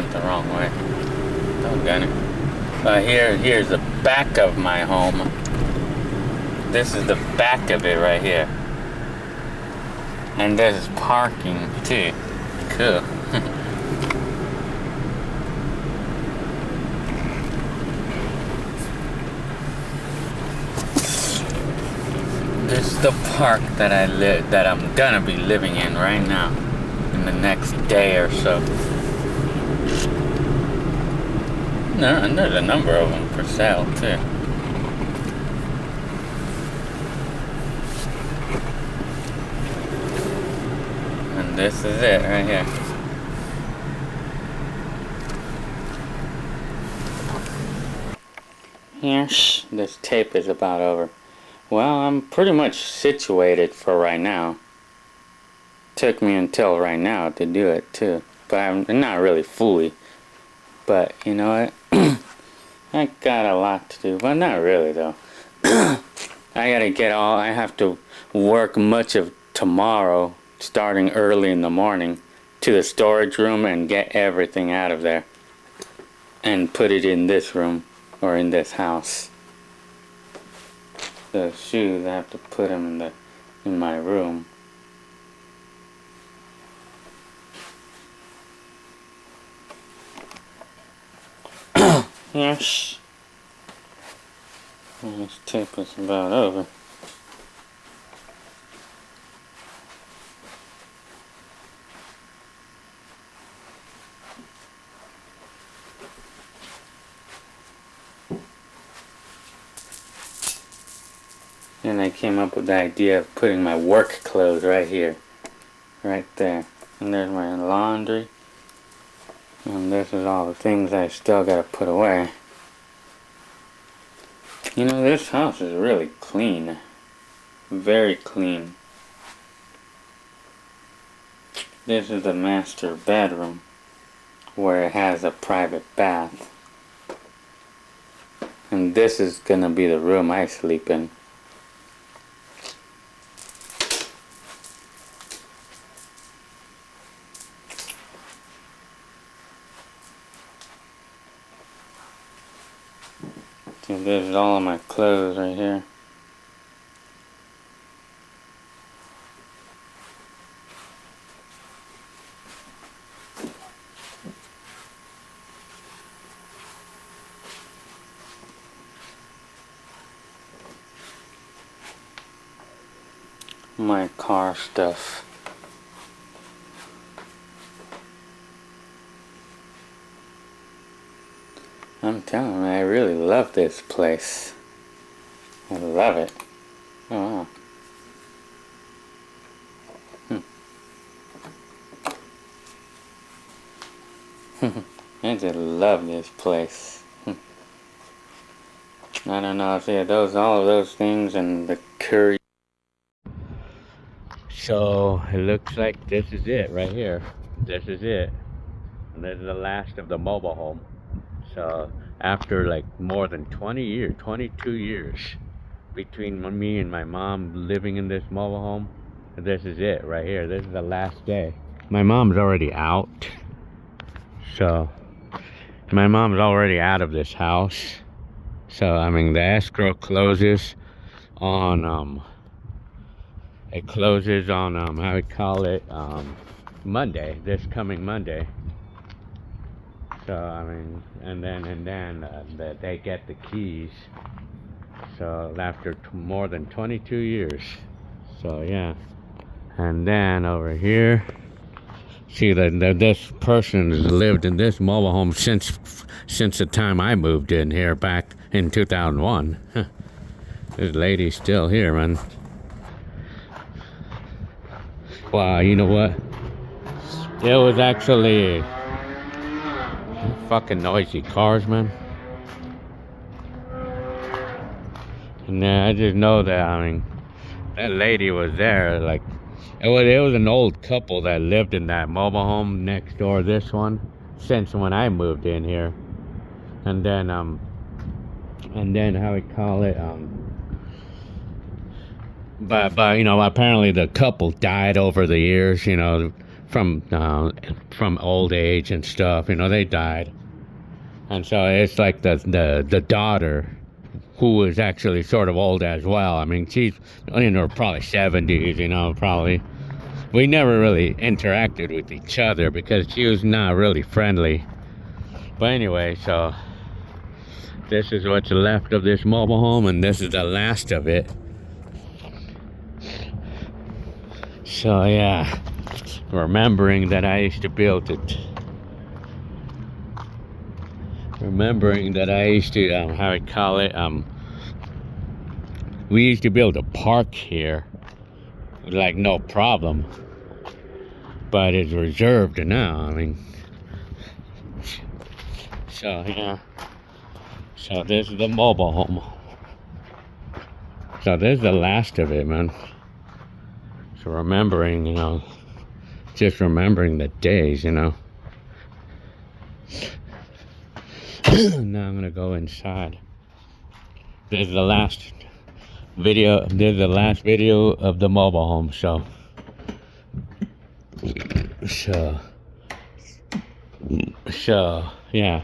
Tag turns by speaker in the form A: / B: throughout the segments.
A: went the wrong way. Doggone it. Here's the back of my home. This is the back of it right here. And there's parking too. Cool. This is the park that I'm gonna be living in right now, in the next day or so. And there's a number of them for sale too. And this is it right here. Yes, this tape is about over. Well, I'm pretty much situated for right now. Took me until right now to do it too, but I'm not really fully. But you know what? I got a lot to do, but not really though. I have to work much of tomorrow, starting early in the morning, to the storage room and get everything out of there. And put it in this room, or in this house. The shoes, I have to put them in my room. Yes. This tape is about over. And I came up with the idea of putting my work clothes right here. Right there. And there's my laundry. And this is all the things I still gotta put away. You know, this house is really clean. Very clean. This is the master bedroom, where it has a private bath. And this is gonna be the room I sleep in. So this is all of my clothes right here. My car stuff. I'm telling you, I really love this place. I love it. Oh wow. I just love this place. I don't know if all of those things and the curry. So it looks like this is it right here. This is it. And this is the last of the mobile home. So after like more than 20 years, 22 years between me and my mom living in this mobile home, this is it right here. This is the last day. My mom's already out. So my mom's already out of this house. So I mean the escrow closes on how we call it, Monday, this coming Monday. So I mean, and then they get the keys. So after more than 22 years. So yeah. And then over here, see that this person has lived in this mobile home since the time I moved in here back in 2001. This lady's still here, man. Wow, you know what? It was actually fucking noisy cars, man. And I just know that, I mean, that lady was there, like, it was an old couple that lived in that mobile home next door, this one, since when I moved in here. And then how we call it, but you know, apparently the couple died over the years, you know, from old age and stuff. You know, they died, and so it's like the daughter, who is actually sort of old as well. I mean, she's in her probably 70s. You know, probably. We never really interacted with each other because she was not really friendly. But anyway, so this is what's left of this mobile home, and this is the last of it. So yeah, remembering that I used to build it. Remembering that I used to, how I call it, we used to build a park here, like no problem. But it's reserved now, I mean. So yeah. So this is the mobile home. So this is the last of it, man. So remembering, you know, just remembering the days, you know. Now I'm gonna go inside. This is the last video. This is the last video of the mobile home. So yeah.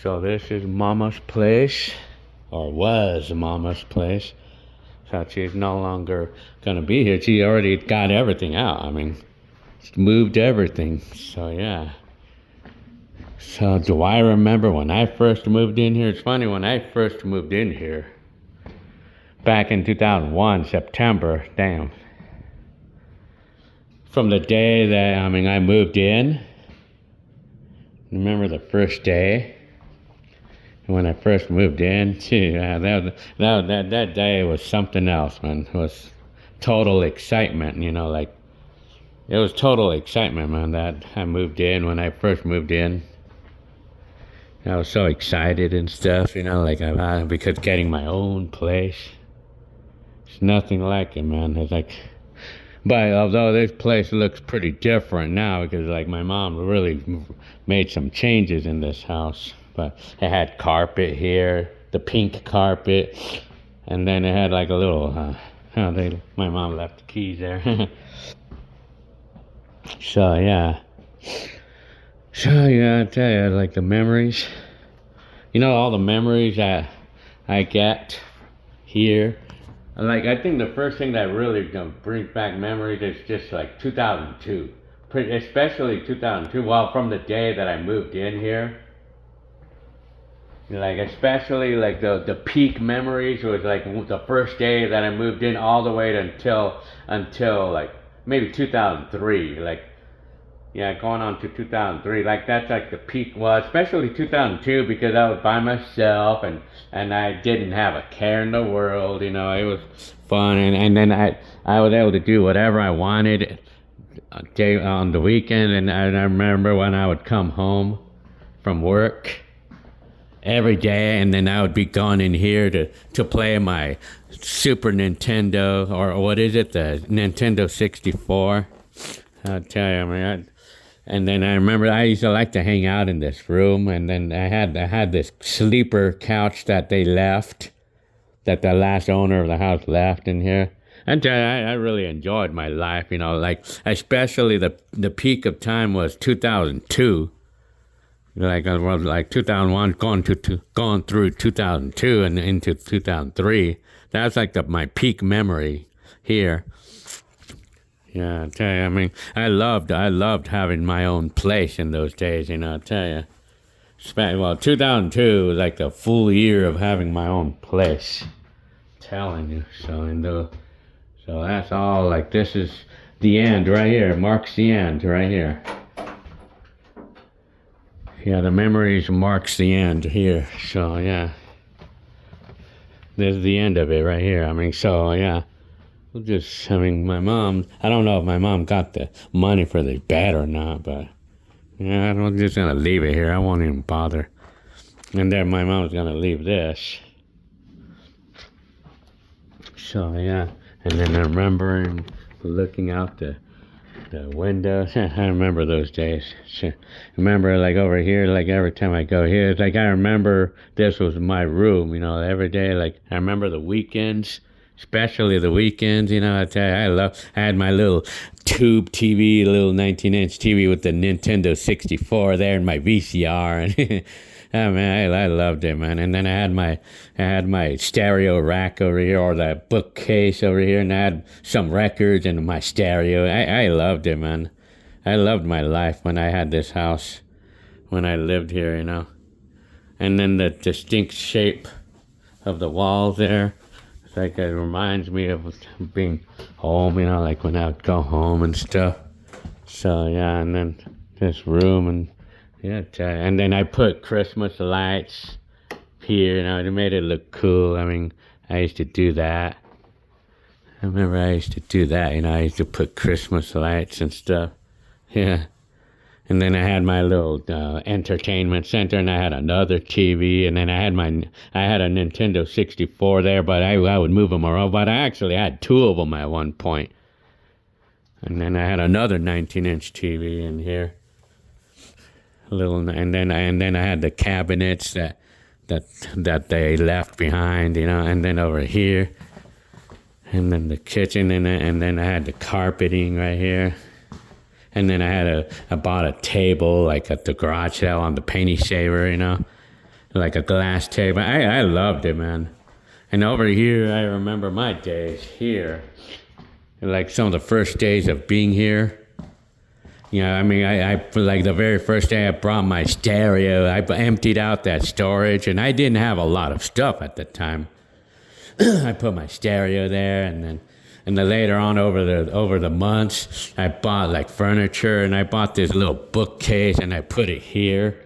A: So this is Mama's place, or was Mama's place. So she's no longer gonna be here. She already got everything out. I mean, she moved everything. So yeah. So do I remember when I first moved in here? It's funny, when I first moved in here, back in 2001, September, damn. From the day that, I mean, I moved in, remember the first day? When I first moved in, gee, that day was something else, man. It was total excitement, you know, like, it was total excitement, man, that I moved in. When I first moved in, I was so excited and stuff, you know, like, because getting my own place, it's nothing like it, man. It's like, but although this place looks pretty different now, because like my mom really made some changes in this house. But it had carpet here, the pink carpet, and then it had like a little, my mom left the keys there. So yeah, I tell you, like the memories, you know, all the memories that I get here. Like, I think the first thing that really brings back memories is just like 2002, especially 2002. Well, from the day that I moved in here. Like, especially like the peak memories was like the first day that I moved in, all the way until like maybe 2003. Like, yeah, going on to 2003. Like, that's like the peak. Well, especially 2002, because I was by myself and I didn't have a care in the world. You know, it was fun, and then I was able to do whatever I wanted on the weekend. And I remember when I would come home from work every day, and then I would be gone in here to play my Super Nintendo, or what is it, the Nintendo 64. I'll tell you, I mean, and then I remember I used to like to hang out in this room, and then I had this sleeper couch that they left, that the last owner of the house left in here. And I really enjoyed my life, you know, like, especially the peak of time was 2002. Like, I was like 2001, going through 2002 and into 2003. That's like my peak memory here. Yeah, I tell you, I mean, I loved having my own place in those days, you know, I tell you. Well, 2002 was like the full year of having my own place. Telling you, so that's all. Like, this is the end right here. Marks the end right here. Yeah, the memories marks the end here. So yeah, this is the end of it right here. I mean, so yeah, I mean, my mom, I don't know if my mom got the money for the bed or not, but yeah, I'm just gonna leave it here. I won't even bother. And then my mom's gonna leave this. So yeah, and then I'm remembering looking out the window. I remember those days. I remember, like, over here, like, every time I go here, it's like I remember this was my room, you know, every day. Like, I remember the weekends especially the weekends. You know, I tell you, I had my little tube TV, little 19-inch TV with the Nintendo 64 there, and my VCR, and oh man, I loved it, man. And then I had my stereo rack over here, or that bookcase over here, and I had some records and my stereo. I loved it, man. I loved my life when I had this house, when I lived here, you know. And then the distinct shape of the walls there, it's like it reminds me of being home, you know, like when I would go home and stuff. So yeah, and then this room, and yeah, and then I put Christmas lights here, you know, it made it look cool. I mean, I used to do that. I remember I used to do that, you know, I used to put Christmas lights and stuff. Yeah. And then I had my little entertainment center, and I had another TV, and then I had a Nintendo 64 there, but I would move them around. But I actually had two of them at one point. And then I had another 19-inch TV in here. And then I had the cabinets that they left behind, you know, and then over here, and then the kitchen, and then I had the carpeting right here. And then I bought a table, like at the garage sale on the penny saver, you know, like a glass table. I loved it, man. And over here, I remember my days here, like some of the first days of being here. You know, I mean, I like the very first day I brought my stereo, I emptied out that storage, and I didn't have a lot of stuff at the time. I put my stereo there, and then later on over the months, I bought like furniture, and I bought this little bookcase, and I put it here.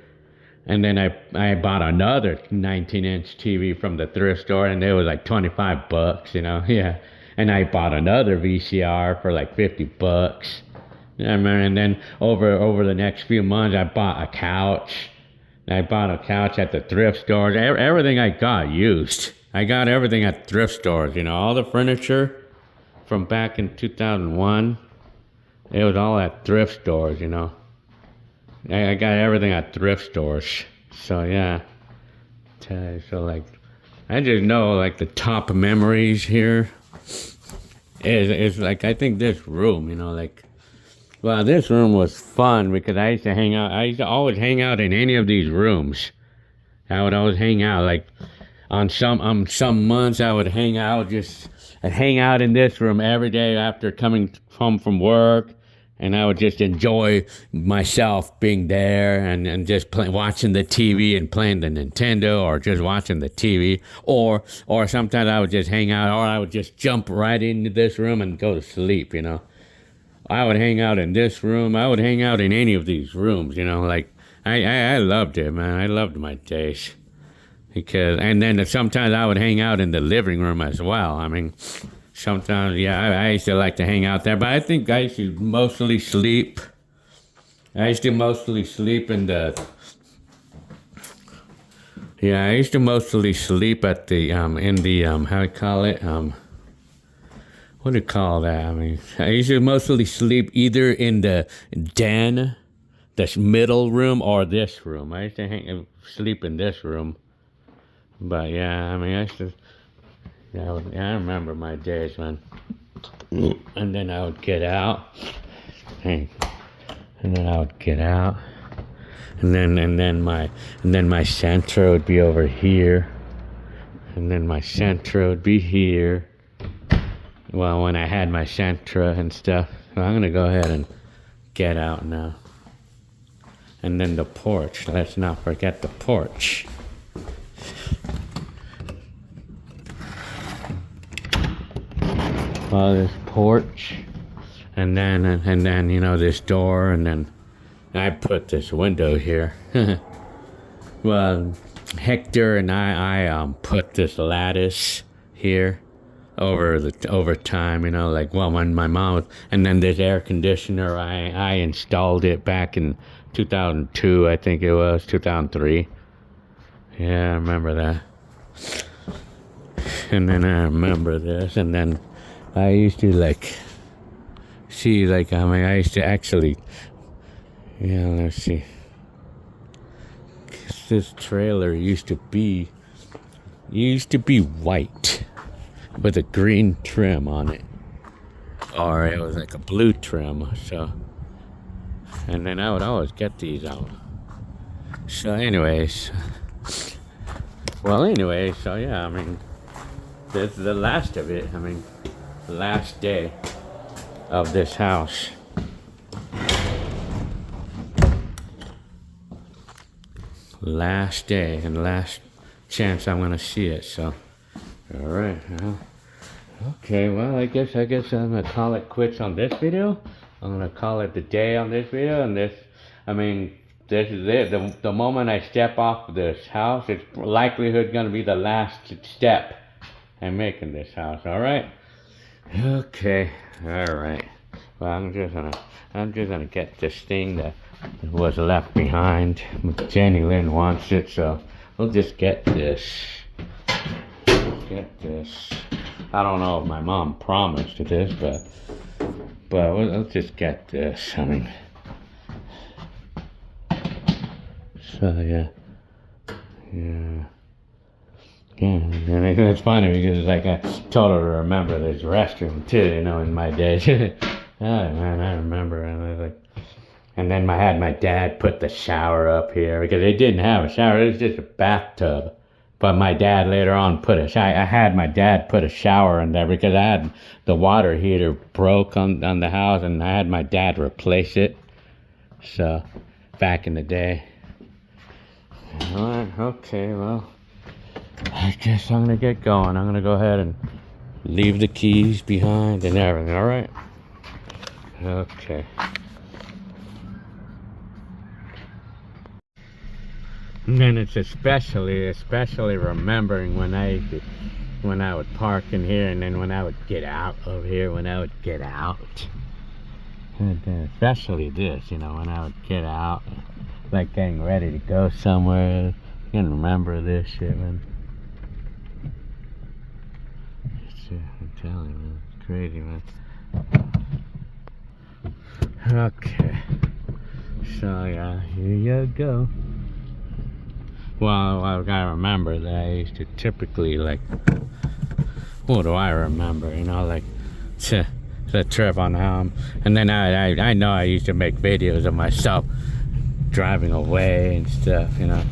A: And then I bought another 19-inch TV from the thrift store, and it was like $25, you know, yeah. And I bought another VCR for like $50. I remember, and then over the next few months, I bought a couch. I bought a couch at the thrift stores. Everything I got used. I got everything at thrift stores, you know, all the furniture from back in 2001, it was all at thrift stores, you know. I got everything at thrift stores. So yeah, so like, I just know like the top memories here is like, I think this room, you know, like, well, this room was fun because I used to always hang out in any of these rooms. I would always hang out, like on some months I would I'd hang out in this room every day after coming home from work, and I would just enjoy myself being there and just watching the TV and playing the Nintendo, or just watching the TV, or sometimes I would just hang out, or I would just jump right into this room and go to sleep, you know. I would hang out in this room. I would hang out in any of these rooms, you know, like I loved it, man. I loved my days. And then sometimes I would hang out in the living room as well. I mean, sometimes, yeah, I used to like to hang out there, but I think I used to mostly sleep. I used to mostly sleep at the, how do you call it? What do you call that? I mean, I used to mostly sleep either in the den, the middle room, or this room. I used to sleep in this room. But yeah, I mean, I remember my days, man. And then I would get out. And then I would get out. And then my Sentra would be over here. And then my Sentra would be here. Well, when I had my Sentra and stuff. So I'm gonna go ahead and get out now. And then the porch. Let's not forget the porch. Well, this porch, and then you know, this door, and then I put this window here. Well, Hector and I put this lattice here over time, you know, like, well, when my mom, and then this air conditioner, I installed it back in 2002, I think it was 2003. Yeah, I remember that. And then I remember this, and then I used to like see, like, I mean, I used to actually, yeah, let's see. This trailer used to be white. with a green trim on it, or it was like a blue trim. So, and then I would always get these out. So, anyways, so yeah, I mean, this is the last of it. I mean, the last day of this house. Last day and last chance I'm gonna see it. So, all right. Okay. Well, I guess I'm gonna call it quits on this video. I'm gonna call it the day on this video. And this, I mean, this is it. The moment I step off of this house, it's likelihood gonna be the last step I'm making this house. All right. Okay. All right. Well, I'm just gonna get this thing that was left behind. Jenny Lynn wants it, so we'll just get this. I don't know if my mom promised this, but we'll just get this. I mean, so yeah. And it's funny because like I told her to remember this restroom too, you know, in my days. Oh man, I remember, and I was like, and then I had my dad put the shower up here because they didn't have a shower; it was just a bathtub. But my dad later on I had my dad put a shower in there because I had the water heater broke on the house, and I had my dad replace it. So, back in the day. All right, okay, well, I guess I'm gonna get going. I'm gonna go ahead and leave the keys behind and everything. All right. Okay. And then it's especially remembering when I would park in here, and then when I would get out of here, and especially this, you know, when I would get out, like getting ready to go somewhere. I can remember this shit, man. I'm telling you, man, it's crazy, man. Okay, so yeah, here you go. Well, I remember that I used to typically, like, what do I remember? You know, like, the trip on home, and then I know I used to make videos of myself driving away and stuff, you know.